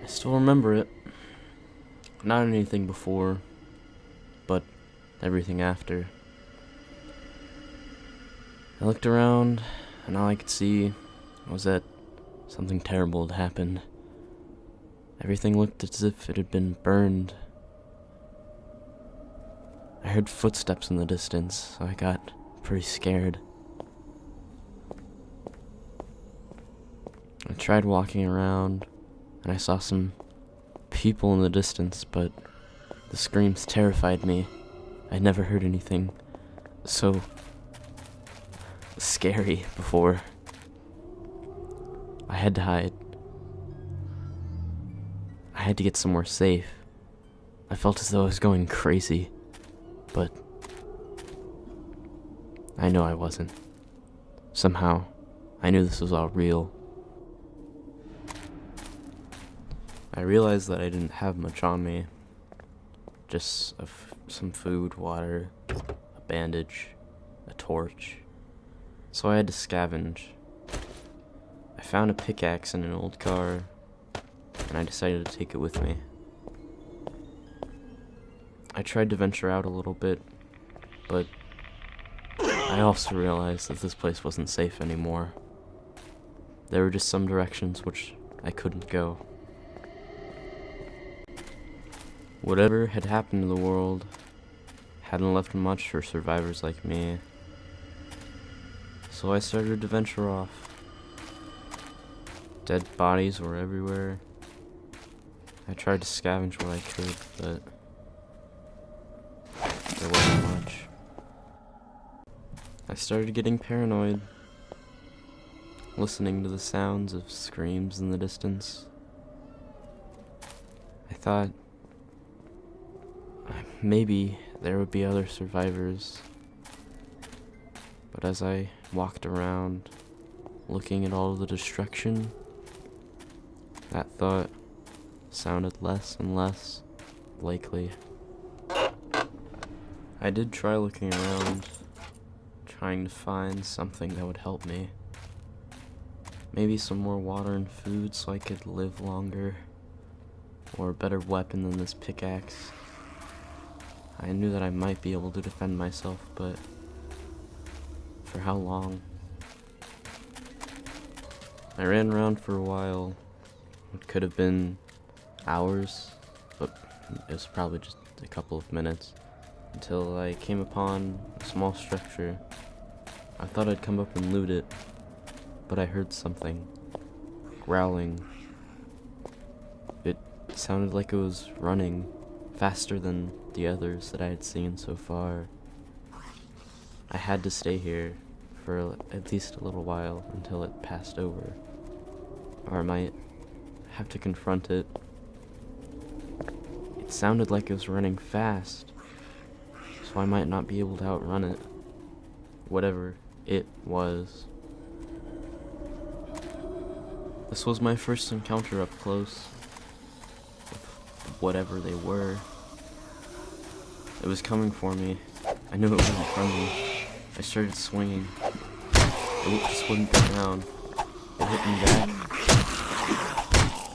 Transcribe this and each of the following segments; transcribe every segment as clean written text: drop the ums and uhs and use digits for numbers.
I still remember it. Not anything before, but everything after. I looked around, and all I could see was that something terrible had happened. Everything looked as if it had been burned. I heard footsteps in the distance, so I got pretty scared. I tried walking around, and I saw some people in the distance, but the screams terrified me. I'd never heard anything so scary before. I had to hide. I had to get somewhere safe. I felt as though I was going crazy, but I know I wasn't. Somehow, I knew this was all real. I realized that I didn't have much on me. Just some food, water, a bandage, a torch. So I had to scavenge. I found a pickaxe in an old car, and I decided to take it with me. I tried to venture out a little bit, but I also realized that this place wasn't safe anymore. There were just some directions which I couldn't go. Whatever had happened to the world hadn't left much for survivors like me, so I started to venture off. Dead bodies were everywhere. I tried to scavenge what I could, but there wasn't much. I started getting paranoid, listening to the sounds of screams in the distance. I thought maybe there would be other survivors, but as I walked around, looking at all of the destruction, that thought sounded less and less likely. I did try looking around, trying to find something that would help me. Maybe some more water and food so I could live longer, or a better weapon than this pickaxe. I knew that I might be able to defend myself, but for how long? I ran around for a while. It could have been hours, but it was probably just a couple of minutes, until I came upon a small structure. I thought I'd come up and loot it, but I heard something growling. It sounded like it was running faster than the others that I had seen so far. I had to stay here for at least a little while until it passed over, or I might have to confront it. It sounded like it was running fast, so I might not be able to outrun it, whatever it was. This was my first encounter up close with whatever they were. It was coming for me. I knew it wasn't friendly. I started swinging. It just wouldn't go down. It hit me back.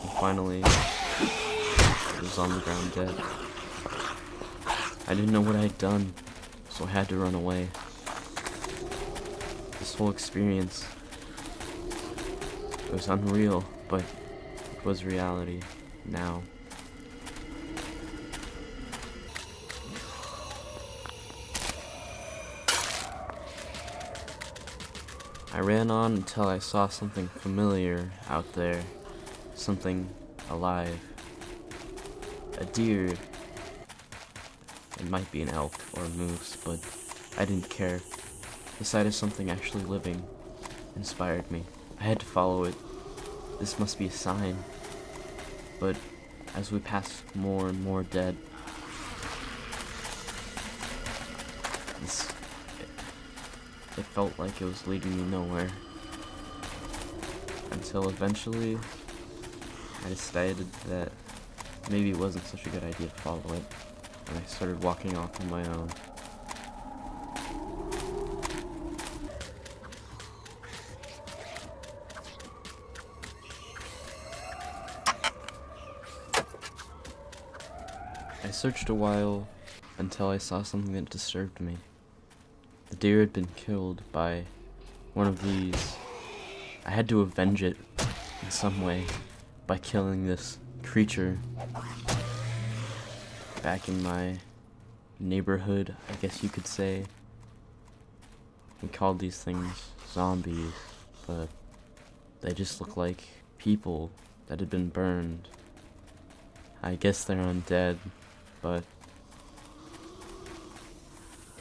And finally, it was on the ground dead. I didn't know what I had done, so I had to run away. This whole experience, it was unreal, but it was reality now. I ran on until I saw something familiar out there, something alive. A deer. It might be an elk or a moose, but I didn't care. The sight of something actually living inspired me. I had to follow it. This must be a sign. But as we passed more and more dead, it felt like it was leading me nowhere. Until eventually, I decided that maybe it wasn't such a good idea to follow it, and I started walking off on my own. I searched a while until I saw something that disturbed me. The deer had been killed by one of these. I had to avenge it in some way by killing this creature back in my neighborhood, I guess you could say. We called these things zombies, but they just look like people that had been burned. I guess they're undead, but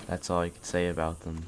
that's all I could say about them.